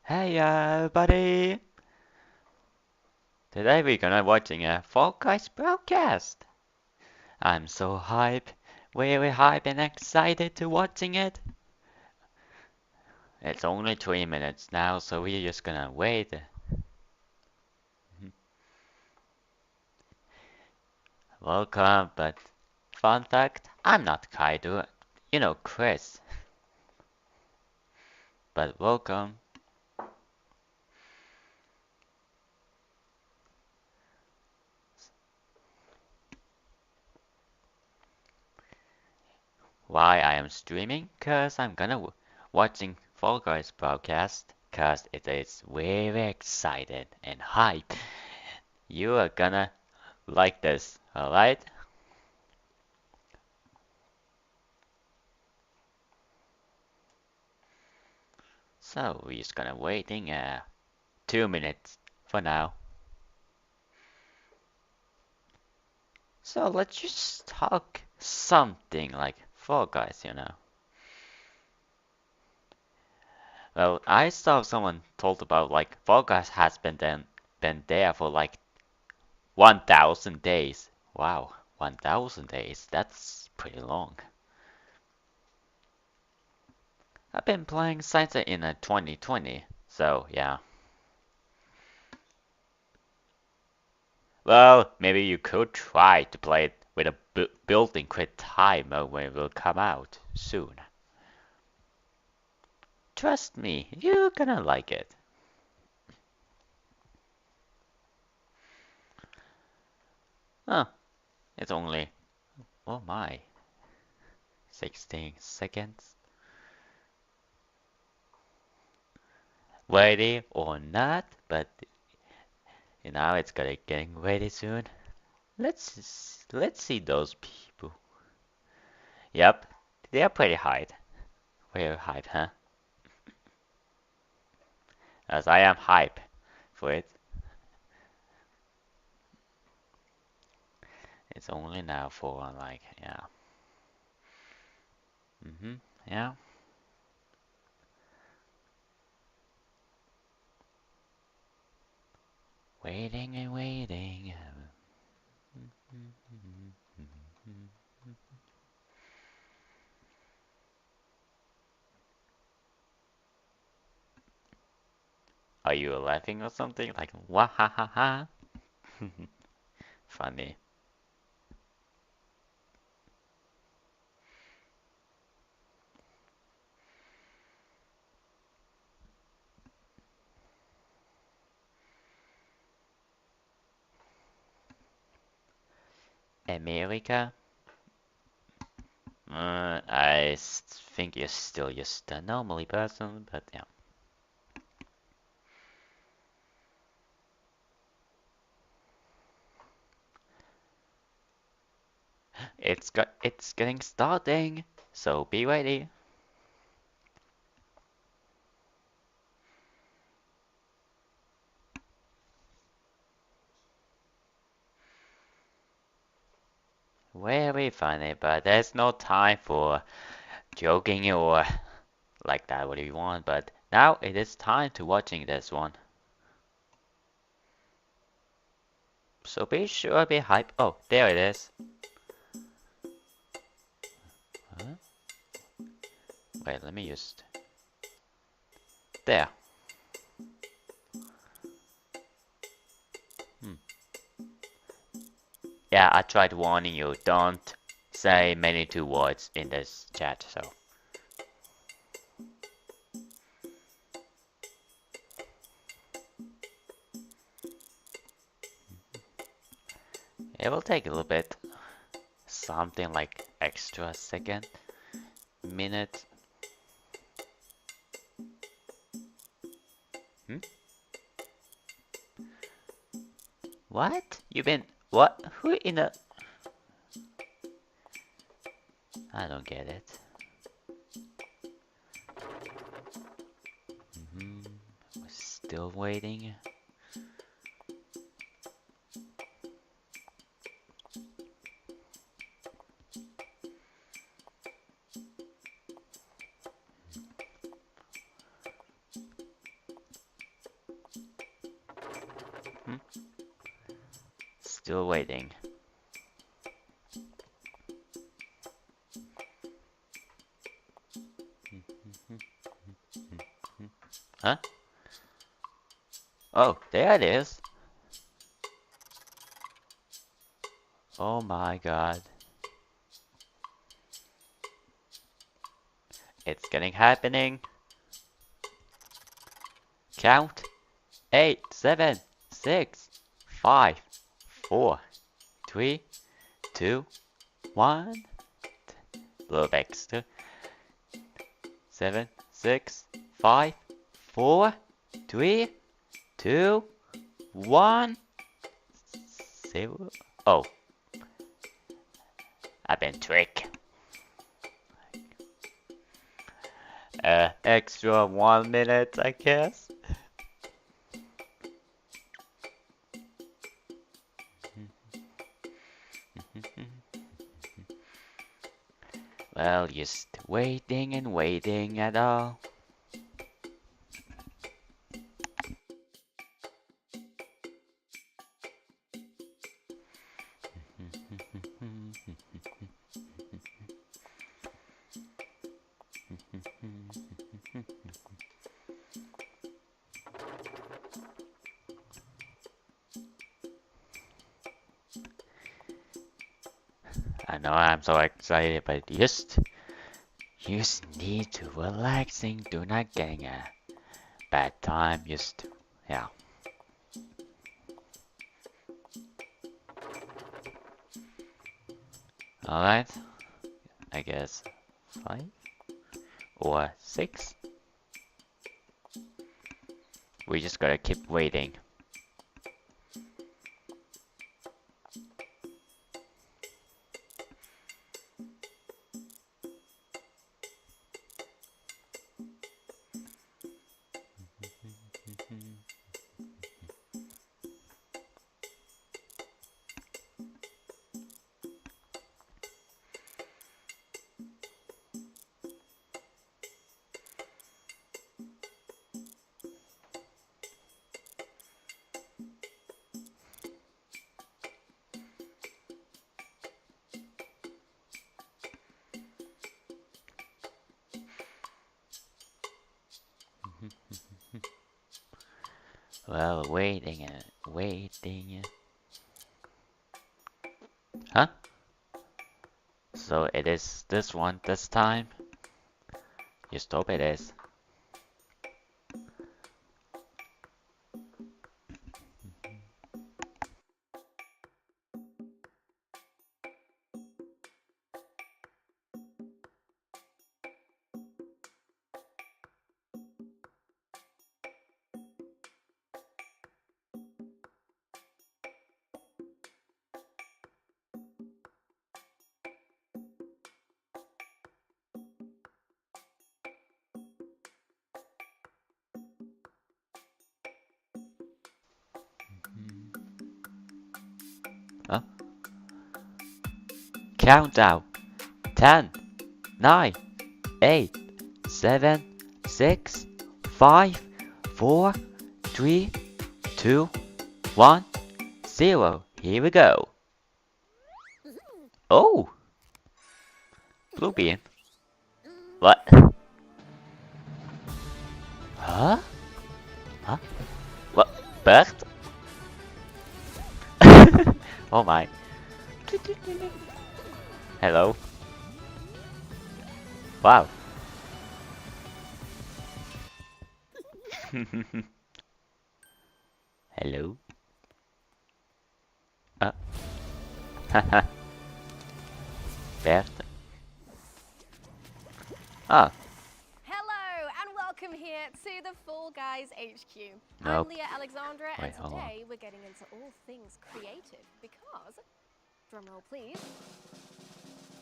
Hey buddy! Today we're gonna watching a Fall Guys broadcast. I'm so hype, very hype and excited to watching it. It's only 3 minutes now, so we're just gonna wait. Welcome, but fun fact, I'm not Kaido. You know Chris, but welcome. Why I am streaming? Cause I'm gonna watching Fall Guys broadcast. Cause it is very excited and hype. You are gonna like this, alright? So we're just gonna waiting 2 minutes for now. So let's just talk something like Fall Guys. Well, I saw someone told about like Fall Guys has been there for like 1,000 days. Wow, 1,000 days. That's pretty long. I've been playing since in 2020, so yeah. Well, maybe you could try to play it with a built-in quit time mode when it will come out soon. Trust me, you're gonna like it. Huh, it's only, oh my, 16 seconds. Ready or not, but it's gonna getting ready soon. Let's see those people. Yep, they are pretty hype. Very hype, huh? As I am hype for it. It's only now for like, yeah. Yeah. Waiting and waiting. Are you laughing or something? Like, wah ha ha ha? Funny. America? Think you're still just a normally person, but yeah. It's getting starting, so be ready. Very funny, but there's no time for joking or like that, what do you want, but now it is time to watching this one. So be sure, be hype. Oh, there it is. Huh? Wait, let me just. There. Hmm. Yeah, I tried warning you. Don't say many two words in this chat, so. It will take a little bit. Something like extra second, minute. Hmm? What? You been. What? Who in the. I don't get it. We're still waiting. Hmm? Still waiting. Huh? Oh, there it is. Oh my god. It's getting happening. Count. 8, 7, 6, 5, 4, 3, 2, 1. Little extra. 7, 6, 5, 4, 3, 2, 1. 0. Oh, I've been tricked. Extra 1 minute, I guess. Well, just waiting and waiting at all. I know I'm so excited, but just need to relaxing, do not getting a bad time, just, yeah. Alright, I guess 5 or 6. We just gotta keep waiting. Well, waiting and waiting. Huh? So it is this one this time? Just hope it is. Huh? Countdown. 10, 9, 8, 7, 6, 5, 4, 3, 2, 1, 0. Here we go. Oh! Blue bean. What? Huh? Huh? What? Bird? Oh my. Hello. Wow. Hello. Haha. Bird. Ah. Hello and welcome here to the Fall Guys HQ. Nope. I'm Leah Alexandra and Wait, hold on. today we're getting into all things creative because, drumroll please,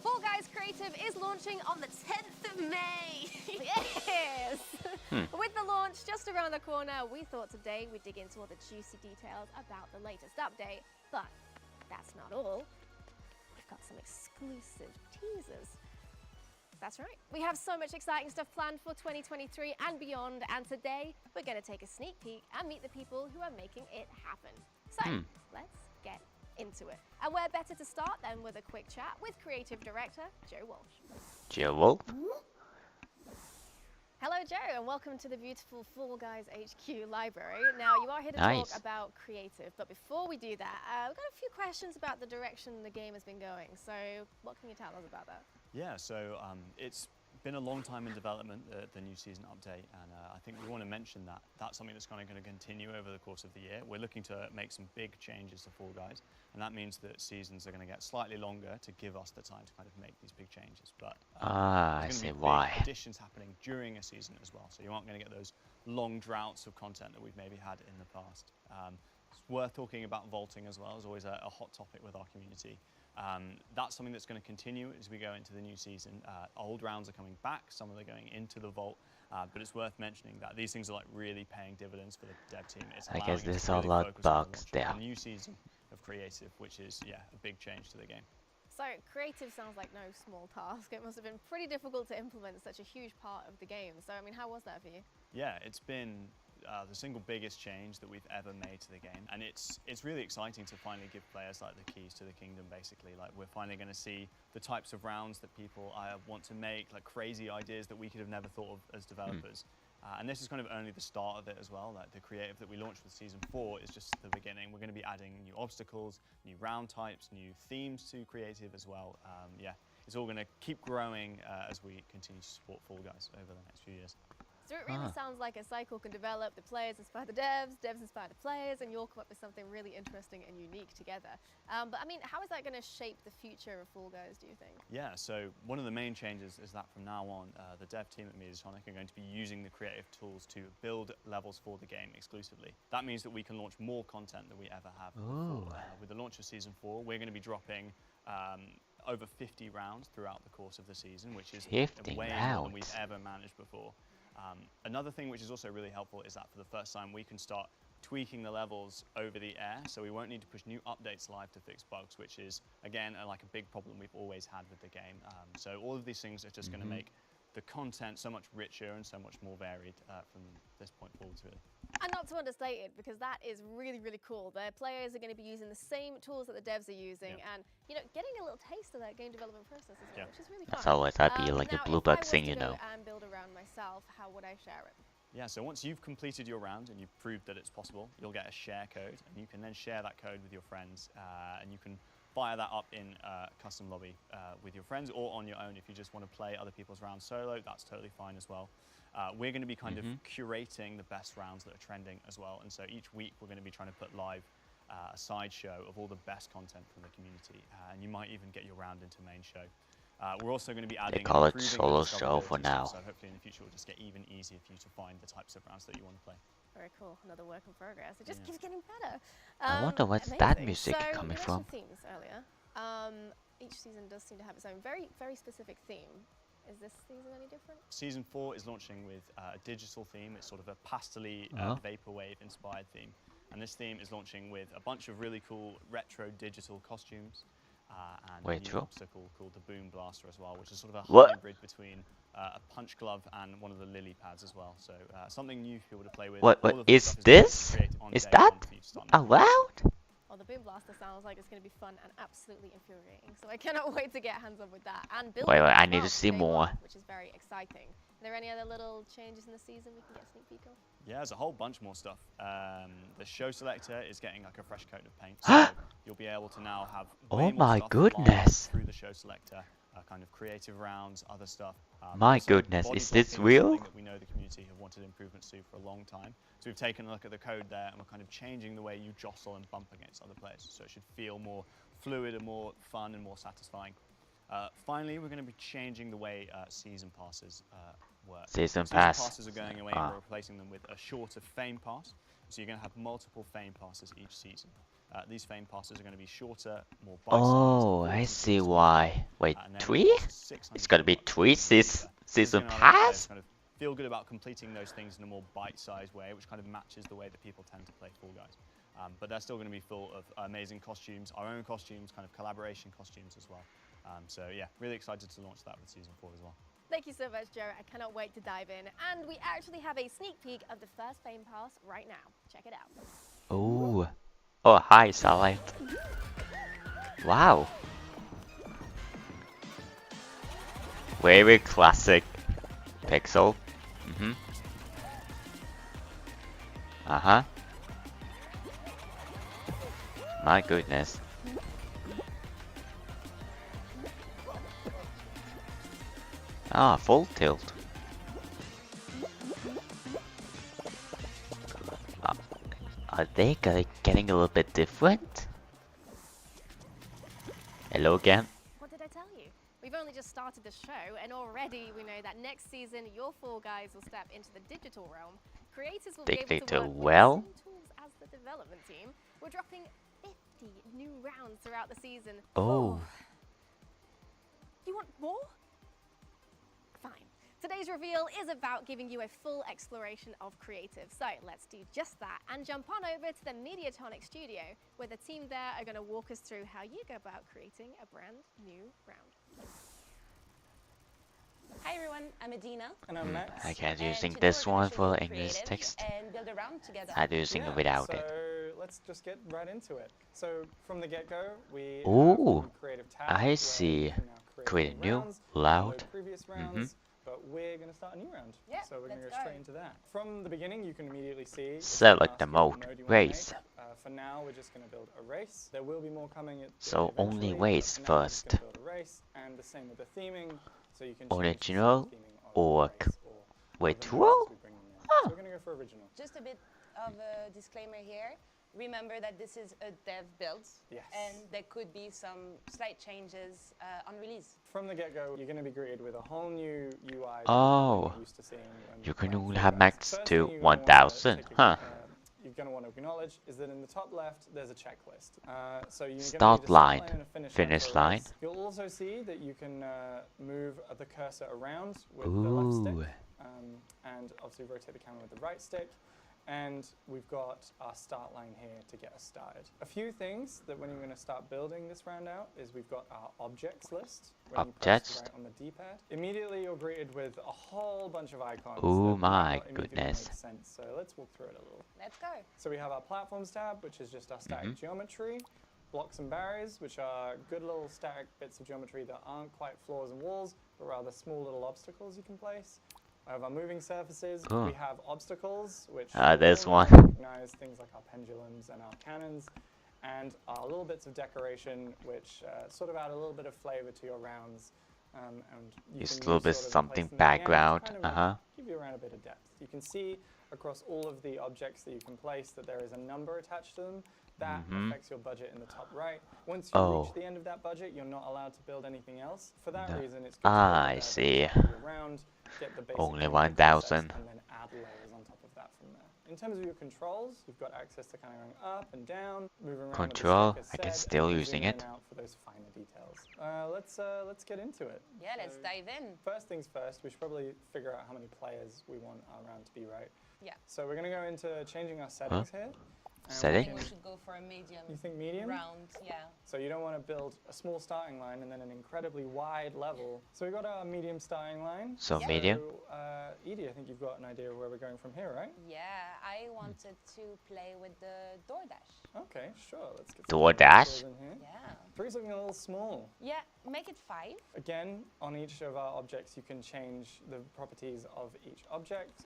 Fall Guys Creative is launching on the 10th of May. Yes! With the launch just around the corner, we thought today we'd dig into all the juicy details about the latest update. But that's not all. We've got some exclusive teasers. That's right. We have so much exciting stuff planned for 2023 and beyond, and today we're going to take a sneak peek and meet the people who are making it happen. So, let's get into it. And where better to start than with a quick chat with Creative Director Joe Walsh. Joe Wolf? Hello, Joe, and welcome to the beautiful Fall Guys HQ library. Now, you are here to talk about creative, but before we do that, we've got a few questions about the direction the game has been going. So, what can you tell us about that? Yeah, so it's been a long time in development, the new season update, and I think we want to mention that that's something that's kind of going to continue over the course of the year. We're looking to make some big changes to Fall Guys, and that means that seasons are going to get slightly longer to give us the time to kind of make these big changes. But I there's see going to be why. big additions happening during a season as well, so you aren't going to get those long droughts of content that we've maybe had in the past. It's worth talking about vaulting as well. It's always a hot topic with our community. That's something that's going to continue as we go into the new season. Old rounds are coming back, some of them are going into the vault, but it's worth mentioning that these things are like really paying dividends for the dev team. It's I guess there's a really lot of bugs there. a new season of creative, which is a big change to the game. So, creative sounds like no small task. It must have been pretty difficult to implement such a huge part of the game. So, I mean, how was that for you? Yeah, it's been the single biggest change that we've ever made to the game, and it's really exciting to finally give players like the keys to the kingdom. Basically, like we're finally going to see the types of rounds that people want to make, like crazy ideas that we could have never thought of as developers. And this is kind of only the start of it as well. Like the creative that we launched with Season 4 is just the beginning. We're going to be adding new obstacles, new round types, new themes to creative as well. It's all going to keep growing as we continue to support Fall Guys over the next few years. So it really sounds like a cycle can develop. The players inspire the devs, devs inspire the players, and you'll come up with something really interesting and unique together. But I mean, how is that going to shape the future of Fall Guys, do you think? Yeah, so one of the main changes is that from now on, the dev team at Mediatonic are going to be using the creative tools to build levels for the game exclusively. That means that we can launch more content than we ever have before. With the launch of Season 4, we're going to be dropping over 50 rounds throughout the course of the season, which is way more than we've ever managed before. Another thing which is also really helpful is that for the first time we can start tweaking the levels over the air, so we won't need to push new updates live to fix bugs, which is again like a big problem we've always had with the game. So all of these things are just going to make the content so much richer and so much more varied from this point forwards, really. And not to understate it, because that is really, really cool. The players are going to be using the same tools that the devs are using, and you know, getting a little taste of that game development process as well, which is really fun. That's always happy, like a blue bug thing, you know. And build around myself, how would I share it? Yeah, so once you've completed your round and you've proved that it's possible, you'll get a share code, and you can then share that code with your friends, and you can fire that up in a custom lobby with your friends or on your own. If you just want to play other people's rounds solo, that's totally fine as well. We're going to be kind of curating the best rounds that are trending as well, and so each week we're going to be trying to put live a sideshow of all the best content from the community, and you might even get your round into main show. We're also going to be adding. They call it solo show for now. So hopefully in the future it will just get even easier for you to find the types of rounds that you want to play. Very cool. Another work in progress. It just keeps getting better. I wonder what's that music coming from. Themes earlier. Each season does seem to have its own very, very specific theme. Is this season any different? Season 4 is launching with a digital theme. It's sort of a pastel-y, vaporwave inspired theme. And this theme is launching with a bunch of really cool retro digital costumes. And a new obstacle called the Boom Blaster as well, which is sort of a hybrid between a punch glove and one of the lily pads as well. So something new for people to play with. What is this? Is that allowed? Well, the Boom Blaster sounds like it's going to be fun and absolutely infuriating. So I cannot wait to get hands on with that. And build I need to see more. Which is very exciting. Are there any other little changes in the season we can get a sneak peek of? Yeah, there's a whole bunch more stuff. The show selector is getting like a fresh coat of paint, so you'll be able to now have way more stuff through the show selector, kind of creative rounds, other stuff. My goodness, is this real? That we know the community have wanted improvements to for a long time. So we've taken a look at the code there, and we're kind of changing the way you jostle and bump against other players, so it should feel more fluid and more fun and more satisfying. Finally, we're going to be changing the way season passes work. Season passes are going away, and we're replacing them with a shorter fame pass. So you're going to have multiple fame passes each season. These fame passes are going to be shorter, more bite-sized. Oh, I see why. Wait, 3? It's going to be 3 season pass? Kind of feel good about completing those things in a more bite-sized way, which kind of matches the way that people tend to play Fall Guys. But they're still going to be full of amazing costumes, our own costumes, kind of collaboration costumes as well. So yeah, really excited to launch that with Season 4 as well. Thank you so much, Joe. I cannot wait to dive in. And we actually have a sneak peek of the first Fame Pass right now. Check it out. Oh. Oh, hi, Starlight. Wow. Very classic pixel. Uh-huh. My goodness. Ah, full tilt. Uh, are they getting a little bit different? Hello again. What did I tell you? We've only just started the show, and already we know that next season your Fall Guys will step into the digital realm. Creators will be able to Digital work with realm? the same tools as the development team. We're dropping 50 new rounds throughout the season. Oh. You want more? Fine. Today's reveal is about giving you a full exploration of creative. So let's do just that and jump on over to the Mediatonic studio, where the team there are going to walk us through how you go about creating a brand new round. Hi everyone, I'm Adina. And I'm Max. I can't And using today this we're gonna one show for you English creative text. and build a round together. I'm using it without so it. let's just get right into it. So from the get-go, we Ooh, have a new creative tab. I where see. you can now Create new new, rounds, loud. download previous rounds, but we're going to start a new round. Yeah, so we're going to let's go go. straight into that. From the beginning, you can immediately see it's Select gonna the ask you what mode, you wanna race. make. For now, we're just going to build a race. There will be more coming So only eventually, but race for now, we're just first. gonna build a race, and the same with the theming. So you can change the Original theming of or the race or wait, other modes as true? we bring them in. Huh. So we're going to go for original. Just a bit of a disclaimer here. Remember that this is a dev build, Yes. and there could be some slight changes on release. From the get-go, you're going to be greeted with a whole new UI Oh. than you're used to seeing when You can playing only Fall have Guys. max First to thing you're gonna wanna 1000, take huh? You're going to want to acknowledge is that in the top left there's a checklist. So you're Start line, and a finish for a line. race. You'll also see that you can move the cursor around with the left stick, Ooh. and obviously rotate the camera with the right stick. And we've got our start line here to get us started. A few things that when you're going to start building this round out is we've got our objects list. When you press Objects? right on the D-pad, immediately you're greeted with a whole bunch of icons. Oh that my might not immediately goodness. make sense. So let's walk through it a little. Let's go. So we have our platforms tab, which is just our static Mm-hmm. geometry. Blocks and barriers, which are good little static bits of geometry that aren't quite floors and walls, but rather small little obstacles you can place. We have our moving surfaces. Oh. We have obstacles, which there's all one. recognize things like our pendulums and our cannons, and our little bits of decoration, which sort of add a little bit of flavor to your rounds. And you Just can a little use bit sort of something place them at the end to background, kind of uh-huh. give you around a bit of depth. You can see across all of the objects that you can place that there is a number attached to them. That affects your budget in the top right. Once you reach the end of that budget, you're not allowed to build anything else. For that reason, it's good to I build see. your round, get the basic Only gameplay 1000. concepts, and then add layers on top of that from there. In terms of your controls, you've got access to kind of going up and down, moving around Control, with the stick, I can as said, still and using zoom in it. and out for those finer details. Let's get into it. Yeah, let's So, dive in. First things first, we should probably figure out how many players we want our round to be, right? Yeah. So we're going to go into changing our settings here. And I Setting? think we should go for a medium You think medium? round. Yeah. So you don't want to build a small starting line and then an incredibly wide level. So we've got our medium starting line. So Yeah. medium? So, Edie, I think you've got an idea of where we're going from here, right? Yeah, I wanted to play with the DoorDash. Okay, sure. Let's get some DoorDash? in here. Yeah. 3's looking a little small. Yeah, make it 5. Again, on each of our objects, you can change the properties of each object.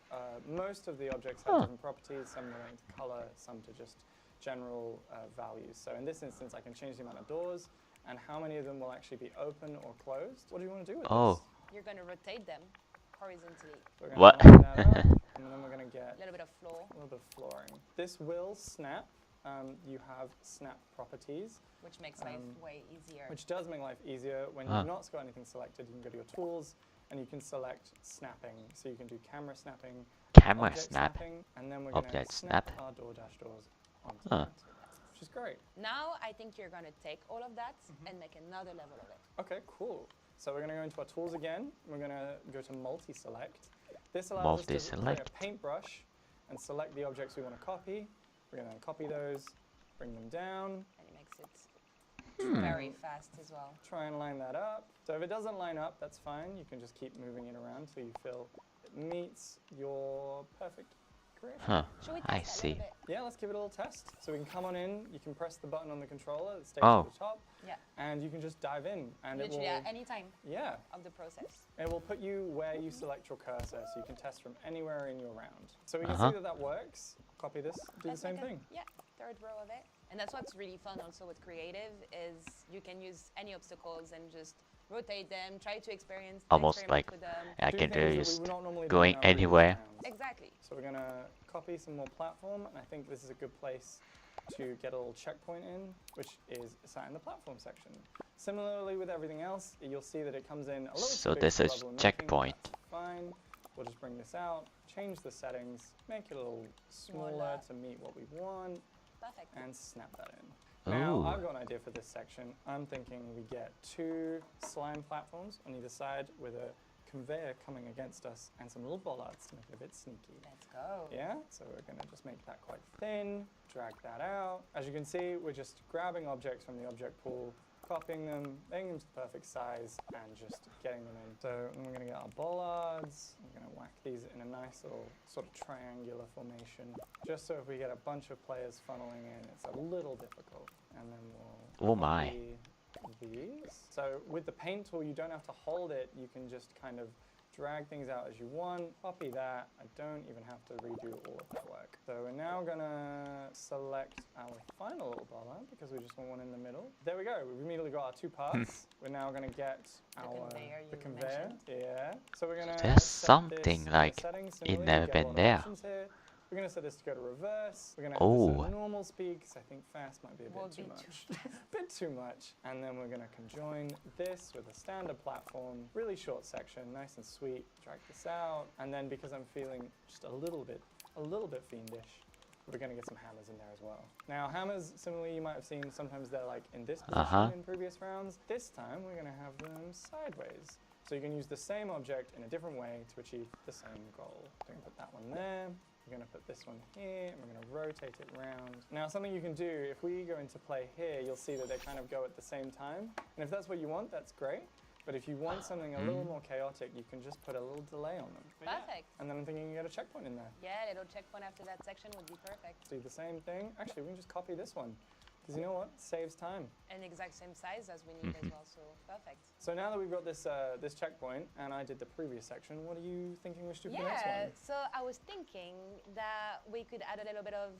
Most of the objects have different properties, some relating to color, some to just general values. So in this instance, I can change the amount of doors and how many of them will actually be open or closed. What do you want to do with this? You're going to rotate them horizontally. We're gonna What? line that up, and then we're going to get A little bit of floor, a little bit of flooring. This will snap. You have snap properties, which makes life way easier. which does make life easier. When Ah. you've not got anything selected, you can go to your tools and you can select snapping. So you can do camera snapping, Camera object snap. snapping, and then we're going to Object snap snap. our DoorDash doors onto Huh. that, which is great. Now I think you're going to take all of that and make another level of it. Okay, cool. So we're going to go into our tools again. We're going to go to multi-select. This allows us to create a Multi-select. paintbrush and select the objects we want to copy. We're going to copy those, bring them down, And it makes it very fast as well. Try and line that up. So if it doesn't line up, that's fine. You can just keep moving it around till you feel it meets your perfect creation. Huh. Should we test I that a see. little bit? Yeah, let's give it a little test. So we can come on in, you can press the button on the controller that stays Oh. at the top, Yeah. and you can just dive in. And it Literally will, at any time yeah, of the process. it will put you where you select your cursor, so you can test from anywhere in your round. So we can Uh-huh. see that that works. Copy this, do the Let's same make a- thing. Yeah, third row of it. And that's what's really fun also with creative is you can use any obstacles and just rotate them, try to Almost experiment like with them. I Do can do things that we just would not normally do in going our previous anywhere. rounds. Exactly. So we're gonna copy some more platform, and I think this is a good place to get a little checkpoint in, which is sat in the platform section. Similarly with everything else, you'll see that it comes in a little So bit this for is level making, checkpoint. that's fine. We'll just bring this out, change the settings, make it a little smaller Smaller. to meet what we want, Perfect. and snap that in. Now, Ooh. I've got an idea for this section. I'm thinking we get 2 slime platforms on either side with a conveyor coming against us and some little bollards to make it a bit sneaky. Let's go. Yeah, so we're going to just make that quite thin, drag that out. As you can see, we're just grabbing objects from the object pool, copying them, making them to the perfect size, and just getting them in. So we're going to get our bollards. We're going to whack these in a nice little sort of triangular formation, just so if we get a bunch of players funneling in, it's a little difficult. And then we'll Oh my. copy these. So with the paint tool, you don't have to hold it. You can just kind of drag things out as you want, copy that. I don't even have to redo all of that work. So we're now gonna select our final little bollard because we just want one in the middle. There we go, we've immediately got our 2 parts. We're now gonna get our conveyor you conveyor. mentioned. Yeah. So we're gonna There's set something this in like the settings. it Similarly, never you get a been lot of there. options here. We're gonna set this to go to reverse. We're gonna have this Oh. at normal speed because I think fast might be a Will bit too be much. Bit too much. And then we're gonna conjoin this with a standard platform, really short section, nice and sweet. Drag this out, and then because I'm feeling just a little bit fiendish, we're gonna get some hammers in there as well. Now hammers, similarly, you might have seen sometimes they're like in this position Uh-huh. in previous rounds. This time we're gonna have them sideways. So you can use the same object in a different way to achieve the same goal. So we're gonna put that one there. We're going to put this one here, and we're going to rotate it round. Now, something you can do, if we go into play here, you'll see that they kind of go at the same time. And if that's what you want, that's great. But if you want something a little more chaotic, you can just put a little delay on them. But yeah. Perfect. And then I'm thinking you get a checkpoint in there. Yeah, little checkpoint after that section would be perfect. Do the same thing. Actually, we can just copy this one. Because you know what? Saves time. And exact same size as we need as well, so perfect. So now that we've got this this checkpoint, and I did the previous section, what are you thinking we should do for the next Yeah, one? so I was thinking that we could add a little bit of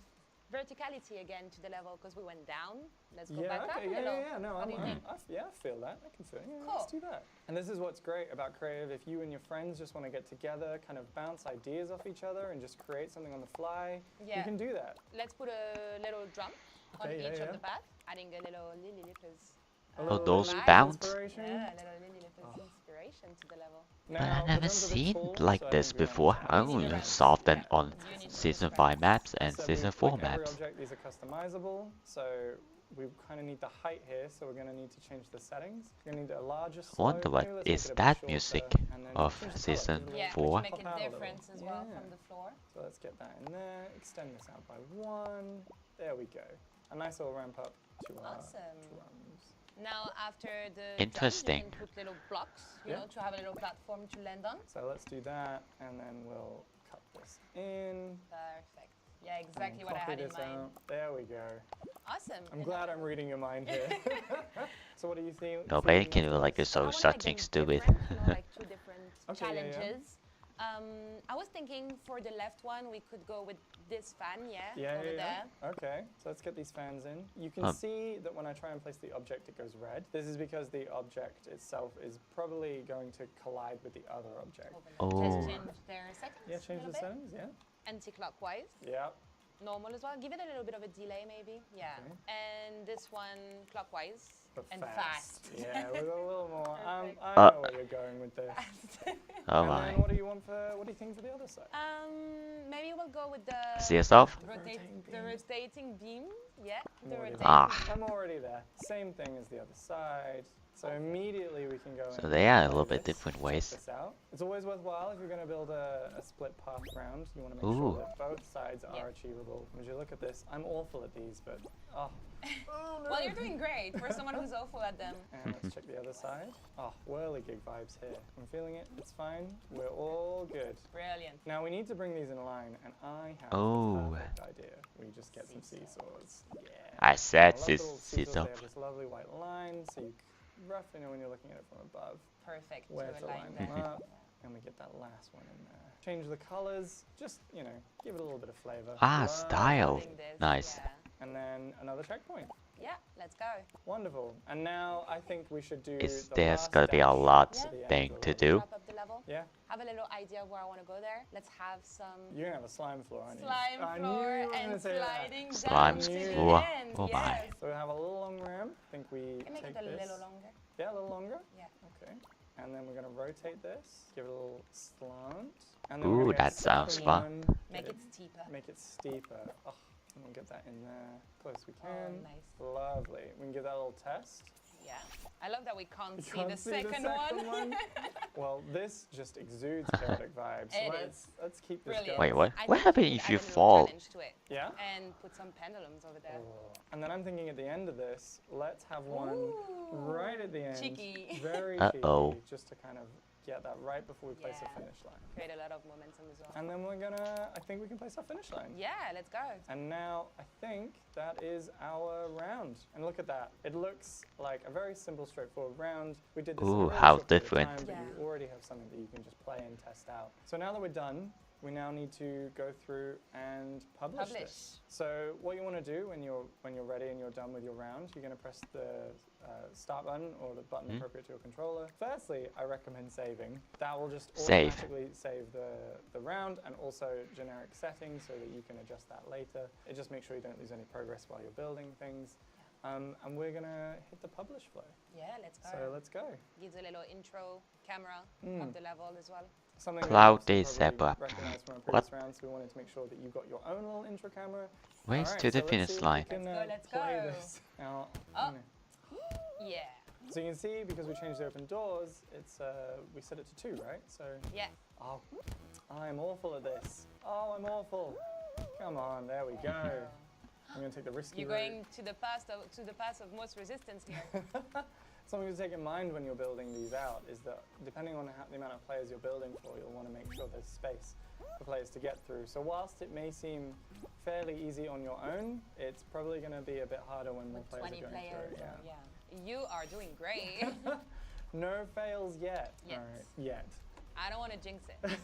verticality again to the level because we went down. Let's go back up a little. No, What do you think? I feel that. I can feel it. Yeah, Cool. let's do that. And this is what's great about creative. If you and your friends just want to get together, kind of bounce ideas off each other and just create something on the fly, Yeah. you can do that. Let's put a little drum on Okay, yeah, each yeah. of the path, adding a little lily lippers. A Oh, little those bit of bounce? inspiration. Yeah, a little lily lippers inspiration to the level. Now, But I've the never drums are a bit seen tall, like so I this think we're gonna before. have I to only use the saw them drums. on You need to Season use 5 drums. maps and So Season like 4 every maps. object, these are customizable. So we kind of need the height here, so we're going to need to change the settings. We're going to need a larger slope. Wonder what Maybe let's make is it a bit that shorter, music and then of change the colour, Season give it a Yeah, little 4? to make pop a out little. difference as well Yeah. from the floor. So let's get that in there, extend this out by 1. There we go. A nice little ramp up to our Awesome. drums. Now after the Interesting. drums, you can put little blocks, you Yeah. know, to have a little platform to land on. So let's do that, and then we'll cut this in. Perfect. Yeah, and exactly what I copy had in this mind. out. There we go. Awesome. I'm And glad I'm reading your mind here. So what do you think? Nobody thinking can of do like this? this, so I wanna something make them stupid. different, you know, like 2 different Okay, yeah, yeah. challenges. I was thinking for the left one, we could go with this fan, Yeah, over there. Okay, so let's get these fans in. You can see that when I try and place the object, it goes red. This is because the object itself is probably going to collide with the other object. Over there. Oh. Let's change their settings. Yeah, a change little the bit. settings, yeah. Anti-clockwise. Yeah. Normal as well. Give it a little bit of a delay, maybe. Yeah. Okay. And this one clockwise But and fast. fast. Yeah, with a little more. Perfect. I know where you're going with this. Oh And my. then what do you want for? What do you think for the other side? Maybe we'll go with the See yourself? the rotating beam. Yeah. The I'm already rotating. there. Ah. I'm already there. Same thing as the other side. So immediately we can go So in they and are a play little bit this. different Check ways. this out. It's always worthwhile if you're going to build a split path round. You want to make Ooh. sure that both sides are achievable. As you look at this, I'm awful at these, but oh. Oh, no. Well, you're doing great for someone who's awful at them. And let's check the other side. Oh, whirligig vibes here. I'm feeling it. It's fine. We're all good. Brilliant. Now we need to bring these in line, and I have Oh. the perfect idea. We just get some seesaws. Yeah. I said I love the little seesaw. They have this lovely white line, so you roughly know when you're looking at it from above Perfect where to to align line them. them up. And we get that last one in there. Change the colors, just, you know, give it a little bit of flavor. Ah, Love style. it. Doing this, Nice. Yeah. And then another checkpoint. Yeah, let's go. Wonderful. And now I think we should do Is the there's last gonna be a dash lot to the end thing of the to level. do? Wrap up the level. Yeah? Have a little idea of where I want to go there. Let's have some You're gonna have a slime floor, aren't you? slime I knew floor you were gonna and say that. sliding Slime down to the floor. end. Oh my. Yes. So we have a little long ramp. I think we Can make take it a this. little longer. Yeah, a little longer? Yeah. Okay. And then we're gonna rotate this, give it a little slant. And then we're Ooh, gonna get that sounds second fun. one, Make get it steeper. Make it steeper. Oh, and we'll get that in there. Close we Oh, can. nice. Lovely. We can give that a little test. Yeah. I love that we can't You see can't the see the second second one. one? Well, this just exudes chaotic vibes. It Let's keep this Brilliant. Wait, going. what? I What think happens we could if add you a little fall? challenge to it Yeah? and put some pendulums over there. Oh. And then I'm thinking at the end of this, let's have one right at the end. Cheeky. Very Uh-oh. cheeky, just to kind of get that right before we place Yeah. a finish line. Create a lot of momentum as well. And then I think we can place our finish line. Yeah, let's go. And now I think that is our round. And look at that. It looks like a very simple, straightforward round. We did this in a Ooh, really how short period of different. time, but Yeah. you already have something that you can just play and test out. So now that we're done, we now need to go through and publish this. So what you want to do when you're ready and you're done with your round, you're going to press the start button or the button appropriate to your controller. Firstly, I recommend saving. That will just Save. automatically save the round and also generic settings so that you can adjust that later. It just makes sure you don't lose any progress while you're building things. And we're going to hit the publish flow. Yeah, let's go. So let's go. Gives a little intro camera of the level as well. Something that Cloud you is probably separate. recognized from our What? previous rounds, we wanted to make sure that you got your own little intro camera. Where's Alright, to the so let's finish see if we line? can, Let's play go. this. Now, Oh. Yeah. so you can see, because we changed the open doors, it's we set it to 2, right? So, Yeah. oh, I'm awful at this. Oh, I'm awful. Come on, there we go. I'm gonna take the risky You're route. going to the path of most resistance here. Something to take in mind when you're building these out is that depending on the amount of players you're building for, you'll want to make sure there's space for players to get through. So whilst it may seem fairly easy on your own, it's probably going to be a bit harder when more With players 20 are going players. through. Yeah. Yeah. You are doing great. No fails yet. Yet. All right, yet. I don't want to jinx it.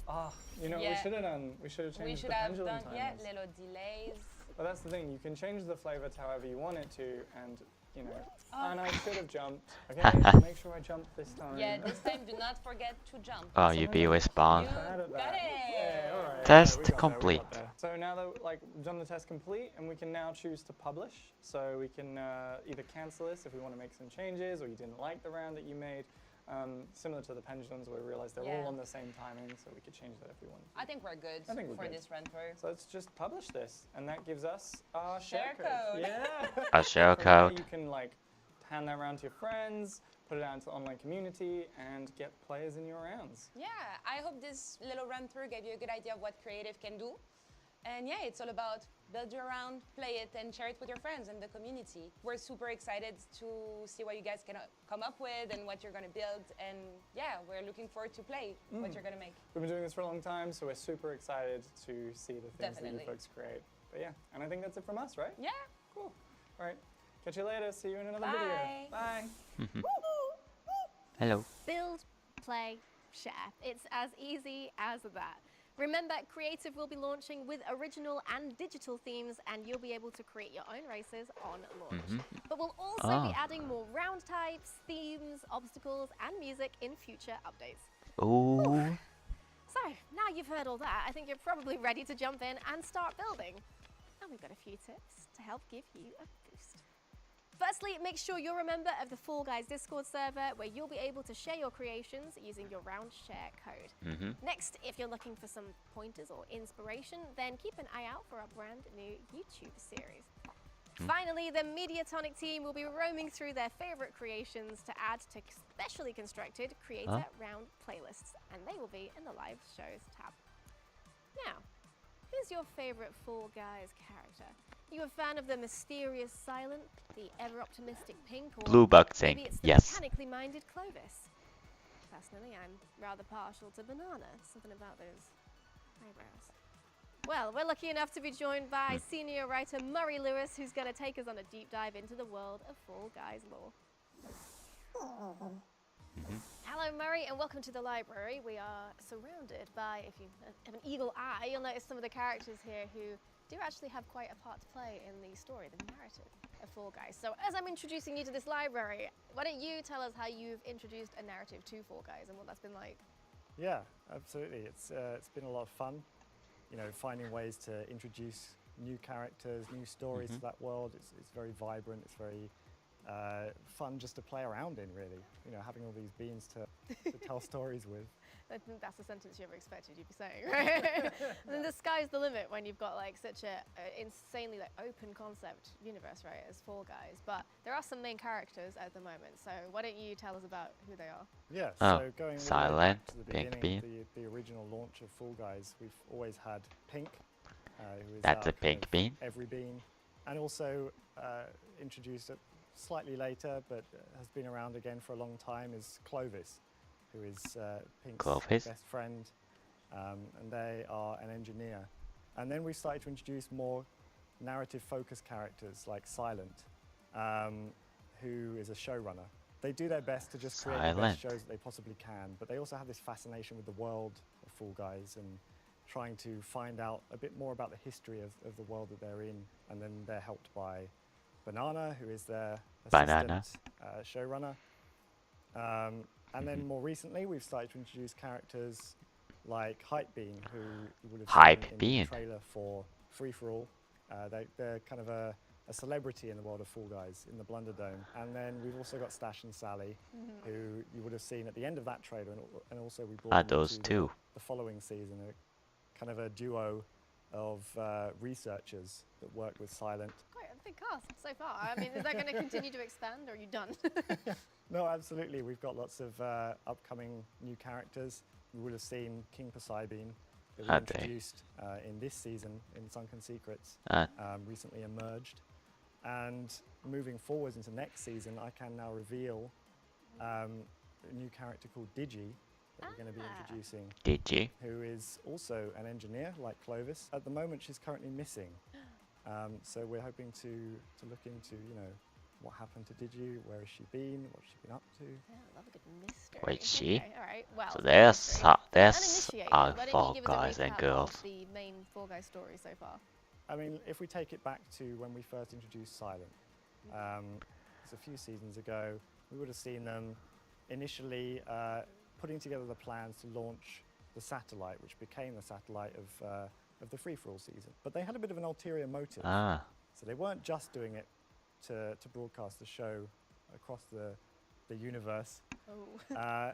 Oh, you know what we Yeah. should have done? We should have changed We the should have pendulum done timers. little delays. But that's the thing, you can change the flavor to however you want it to, and you know. Oh. And I should have jumped. Okay, make sure I jumped this time. Yeah, this time do not forget to jump. Oh, you be respawn. You Bad at got that. it. Yeah, all right. Test we got there, we got complete. there. So now that we've done the test complete, and we can now choose to publish. So we can either cancel this if we want to make some changes, or you didn't like the round that you made. Similar to the pendulums, where we realized they're all Yeah. on the same timing, so we could change that if we wanted. I think we're good I think we're for good. this run through. So let's just publish this, and that gives us our share Share code. code. Yeah. A share From there code. You can like hand that around to your friends, put it out into the online community, and get players in your rounds. Yeah, I hope this little run through gave you a good idea of what creative can do. And yeah, it's all about build your round, play it, and share it with your friends and the community. We're super excited to see what you guys can come up with and what you're going to build. And yeah, we're looking forward to play what you're going to make. We've been doing this for a long time, so we're super excited to see the things that Definitely. you folks create. But yeah, and I think that's it from us, right? Yeah. Cool. All right. Catch you later. See you in another Bye. video. Bye. Hello. Build, play, share. It's as easy as that. Remember, Creative will be launching with original and digital themes, and you'll be able to create your own races on launch. But we'll also be adding more round types, themes, obstacles, and music in future updates. Ooh. So, now you've heard all that, I think you're probably ready to jump in and start building. And we've got a few tips to help give you a boost. Firstly, make sure you're a member of the Fall Guys Discord server, where you'll be able to share your creations using your round share code. Next, if you're looking for some pointers or inspiration, then keep an eye out for our brand new YouTube series. Finally, the Mediatonic team will be roaming through their favorite creations to add to specially constructed creator round playlists, and they will be in the live shows tab. Now, who's your favorite Fall Guys character? Are you a fan of the mysterious Silent, the ever-optimistic Pink, or maybe BlueBlurChamp, it's the yes. mechanically minded Clovis? Personally, I'm rather partial to Banana. Something about those eyebrows. Well, we're lucky enough to be joined by senior writer Murray Lewis, who's going to take us on a deep dive into the world of Fall Guys lore. Hello, Murray, and welcome to the library. We are surrounded by, if you have an eagle eye, you'll notice some of the characters here who do actually have quite a part to play in the story, the narrative of Fall Guys. So as I'm introducing you to this library, why don't you tell us how you've introduced a narrative to Fall Guys and what that's been like? Yeah, absolutely. It's been a lot of fun, you know, finding ways to introduce new characters, new stories to that world. It's very vibrant. It's very fun just to play around in, really. You know, having all these beans to tell stories with. I think that's a sentence you ever expected you'd be saying, right? And then the sky's the limit when you've got like such a insanely like open concept universe, right, as Fall Guys. But there are some main characters at the moment, so why don't you tell us about who they are? Yeah, Oh, so going all the way Silent, back to the Pink beginning, the original launch of Fall Guys, we've always had Pink, who is That's our a pink kind of bean. every bean, and also introduced it slightly later, but has been around again for a long time, is Clovis, who is Pink's Clovis? best friend, and they are an engineer. And then we started to introduce more narrative-focused characters like Silent, who is a showrunner. They do their best to just create the Silent. best shows that they possibly can, but they also have this fascination with the world of Fall Guys and trying to find out a bit more about the history of the world that they're in. And then they're helped by Banana, who is their Banana. assistant showrunner. And then more recently, we've started to introduce characters like Hypebean, who you would have seen in the Hypebean. trailer for Free For All. They're kind of a celebrity in the world of Fall Guys in the Blunderdome. And then we've also got Stash and Sally, who you would have seen at the end of that trailer, and also we brought them those into two. the following season, a kind of a duo of researchers that work with Silent. Quite a big cast so far. I mean, is that going to continue to expand, or are you done? No, absolutely. We've got lots of upcoming new characters. You would have seen King Poseidon, that we Are they? introduced in this season in Sunken Secrets, Ah. recently emerged. And moving forwards into next season, I can now reveal a new character called Digi that we're going to be introducing, Did you? who is also an engineer like Clovis. At the moment, she's currently missing. So we're hoping to look into, you know, what happened to Digi, where has she been, what's she been up to. Yeah, I love a good mystery. Wait, she? Okay, all right. Well, So mystery. there's Uninitiated, our why don't you Fall give us a Guys and recap girls. of the main Fall Guys story so far? I mean, if we take it back to when we first introduced Silent, it's a few seasons ago, we would have seen them initially putting together the plans to launch the satellite, which became the satellite of the Free For All season. But they had a bit of an ulterior motive. Ah, So they weren't just doing it to broadcast the show across the universe. Oh.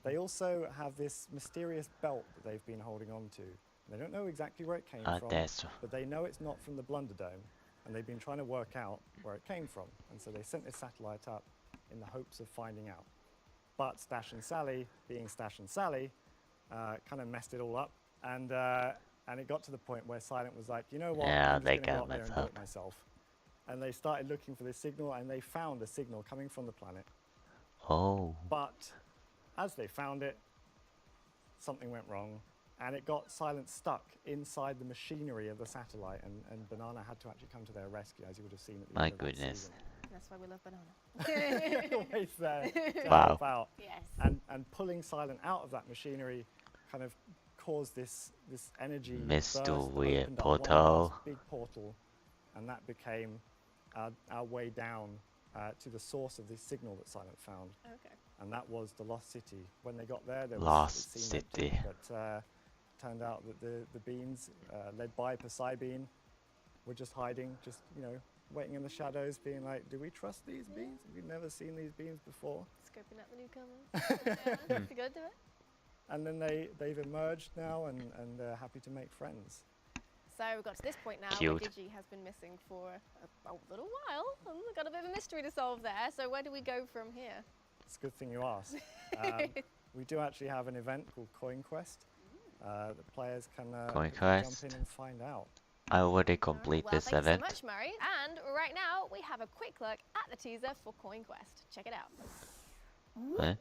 They also have this mysterious belt that they've been holding on to. They don't know exactly where it came from, that's but they know it's not from the Blunderdome, and they've been trying to work out where it came from. And so they sent this satellite up in the hopes of finding out. But Stash and Sally, being Stash and Sally, kind of messed it all up. And it got to the point where Silent was like, you know what, Yeah, I'm they just going to got go out there and messed do up. it myself. And they started looking for this signal, and they found a signal coming from the planet. oh. But as they found it, something went wrong, and it got Silent stuck inside the machinery of the satellite, and Banana had to actually come to their rescue, as you would have seen at the My end of that goodness. season. That's why we love Banana. Always there to Wow. help out. Yes. And pulling Silent out of that machinery kind of caused this energy Mr. burst that Weird opened up one Portal. last big portal, and that became our way down to the source of this signal that Silent found. Okay. And that was the Lost City. When they got there, Lost it seemed empty, City. but turned out that the beans, led by Poseidon, were just hiding, just, you know, waiting in the shadows, being like, do we trust these beans? We've never seen these beans before. Scoping out the newcomers. Yeah, to go do it. And then they've emerged now, and they're happy to make friends. So we've got to this point now Cute. where Digi has been missing for a little while. And we've got a bit of a mystery to solve there. So where do we go from here? It's a good thing you asked. We do actually have an event called Coin Quest. The players can Coin jump Quest. in and find out. I already complete Well, this thank event. you so much, Murray. And right now we have a quick look at the teaser for Coin Quest. Check it out. Huh?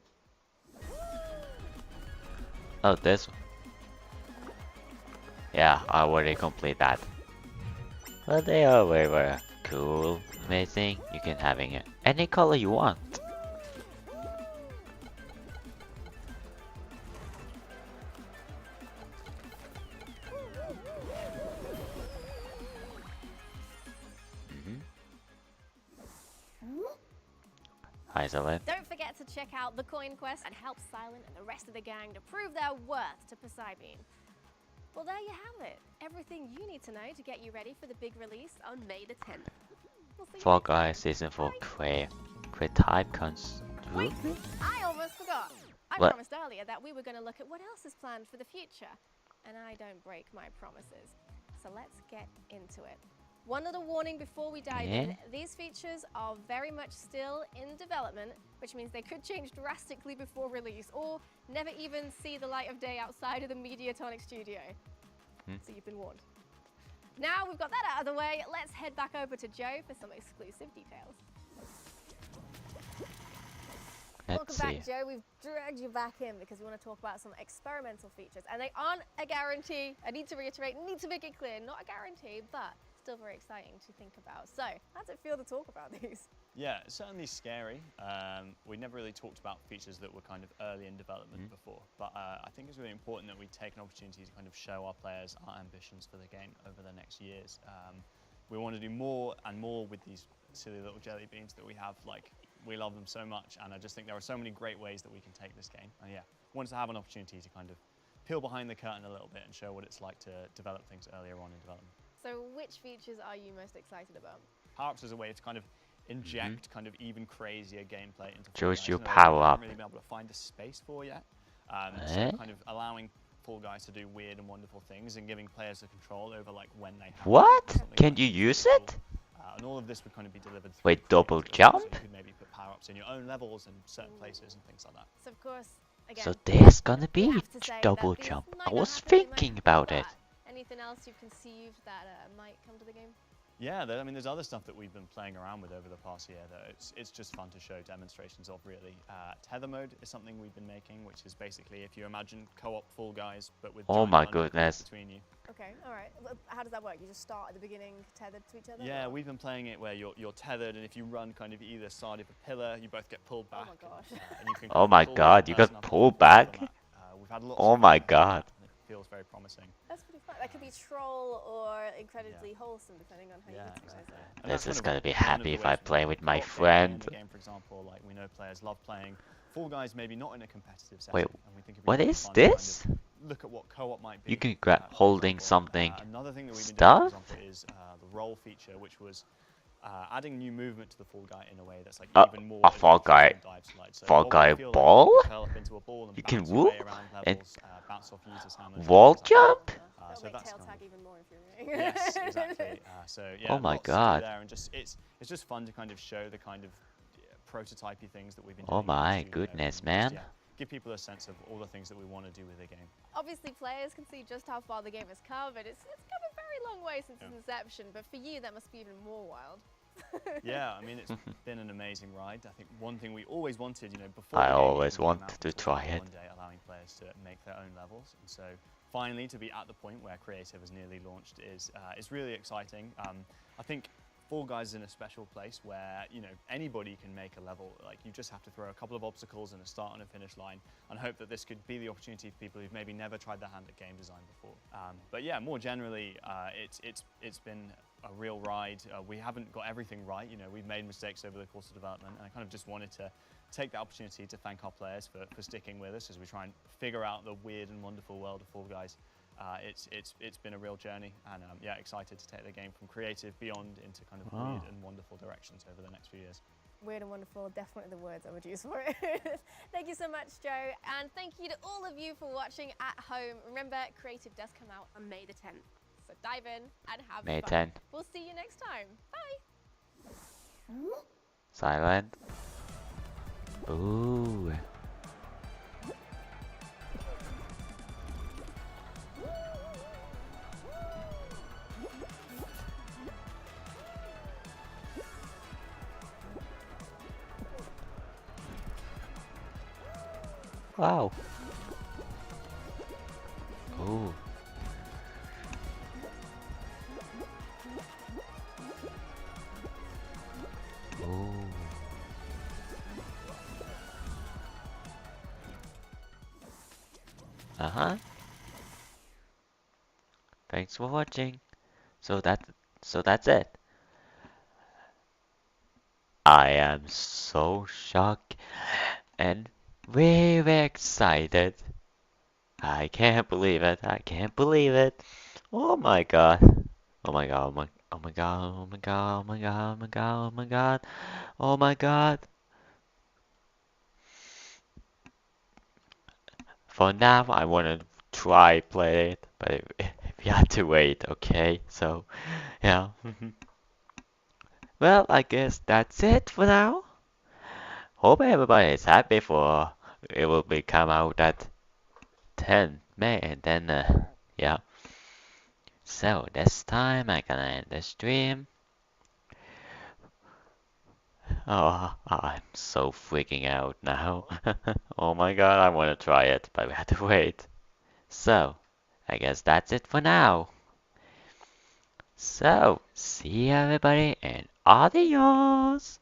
Oh, this one. Yeah, I already complete that. But they are very cool, amazing. You can having it any color you want. Hi, Zalin. Don't forget to check out the Coin Quest and help Silent and the rest of the gang to prove their worth to Poseidon. Well, there you have it. Everything you need to know to get you ready for the big release on May the 10th. We'll see you Fall next time. Guys Season 4 Bye. Create Type comes. Wait, I almost forgot. I What? promised earlier that we were going to look at what else is planned for the future. And I don't break my promises. So let's get into it. One little warning before we dive in. These features are very much still in development, which means they could change drastically before release or never even see the light of day outside of the Mediatonic studio. So you've been warned. Now we've got that out of the way, let's head back over to Joe for some exclusive details. Welcome Let's back, see. Joe. We've dragged you back in because we want to talk about some experimental features. And they aren't a guarantee. I need to reiterate, need to make it clear, not a guarantee, but still very exciting to think about. So, how does it feel to talk about these? Yeah, it's certainly scary. We never really talked about features that were kind of early in development before, but I think it's really important that we take an opportunity to kind of show our players our ambitions for the game over the next years. We want to do more and more with these silly little jelly beans that we have. Like, we love them so much, and I just think there are so many great ways that we can take this game. And yeah, wanted to have an opportunity to kind of peel behind the curtain a little bit and show what it's like to develop things earlier on in development. So, which features are you most excited about? Power-ups is a way to kind of inject kind of even crazier gameplay into Fall Choose Guys your in a way that power we up. haven't really been able to find the space for yet. So kind of allowing Fall Guys to do weird and wonderful things and giving players the control over like when they have What? something Can like you really use cool. it? And all of this would kind of be delivered through Wait, creative double development, jump? So you could maybe put power-ups in your own levels and certain places and things like that. So, of course, again, So there's gonna we be have to say double that these jump. might I not was happen overnight, thinking about it. but anything else you've conceived that might come to the game? Yeah, I mean, there's other stuff that we've been playing around with over the past year that it's just fun to show demonstrations of, really. Tether mode is something we've been making, which is basically if you imagine co-op Fall Guys, but with Oh giant my bungee cords goodness. between you. Okay, all right. Well, how does that work? You just start at the beginning tethered to each other? Yeah, or? we've been playing it where you're tethered, and if you run kind of either side of a pillar, you both get pulled back. Oh my gosh. And you can Oh kind of my pull god, the you person got up and pulled pull them back? on that. We've had lots Oh of my fun with god. that, and it feels very promising. That's pretty fun. That could be troll or incredibly wholesome, depending on how you utilize exactly. it. And This that's is kind gonna of be one of happy the if ways I we play can with my co-op gameplay friend. in the game, for example, like we know players love playing Fall Guys, maybe not in a competitive setting. Wait, and we think it'd be what really is fun to kind this? of look at what co-op might be. You can grab for holding example. something. Another thing that we've been Stuff? doing, for example, is the roll feature, which was adding new movement to the Fall Guy in a way that's like even more a Fall Guy- adventurous than dive slides. So Fall while we Guy feel like ball? you can curl up into a ball and You can bounce your way whoop around and levels, bounce off users' hammers, wall things like that. jump? That'll So make that's tail kind tag of- even more infuriating. Yes, exactly. So yeah, Oh my lots to do god. there, and just it's just fun to kind of show the kind of prototypey things that we've been Oh doing. in the my studio goodness, and man. Just, yeah, give people a sense of all the things that we want to do with the game. Obviously, players can see just how far the game has come, but it's come a very long way since its inception. But for you, that must be even more wild. Yeah, I mean, it's been an amazing ride. I think one thing we always wanted, before I the game always even came wanted out, to was try have it. one day allowing players to make their own levels, and so finally to be at the point where creative has nearly launched is really exciting. I think Fall Guys is in a special place where anybody can make a level. Like, you just have to throw a couple of obstacles and a start and a finish line, and hope that this could be the opportunity for people who've maybe never tried their hand at game design before. But yeah, more generally, it's been a real ride. We haven't got everything right. We've made mistakes over the course of development, and I kind of just wanted to take the opportunity to thank our players for sticking with us as we try and figure out the weird and wonderful world of Fall Guys. It's been a real journey, and yeah, excited to take the game from creative beyond into kind of weird and wonderful directions over the next few years. Weird and wonderful, definitely the words I would use for it. Thank you so much, Joe, and thank you to all of you for watching at home. Remember, Creative does come out on May the 10th, So dive in and have May fun. 10. We'll see you next time. Bye. Silent. Ooh. Wow. Ooh. Ooh. Uh-huh. Thanks for watching. So that's it. I am so shocked and very excited. I can't believe it. I can't believe it. Oh my god. Oh my god. Oh my god. Oh my god. Oh my god. Oh my god. Oh my god. Oh my god. For now, I wanna try play it, but if you had to wait, okay? So, yeah. Well, I guess that's it for now. Hope everybody is happy for it will be come out at 10 May and then yeah. So this time I gonna end the stream. Oh, I'm so freaking out now. Oh my god, I wanna try it, but we have to wait. So, I guess that's it for now. So, see you everybody and adios!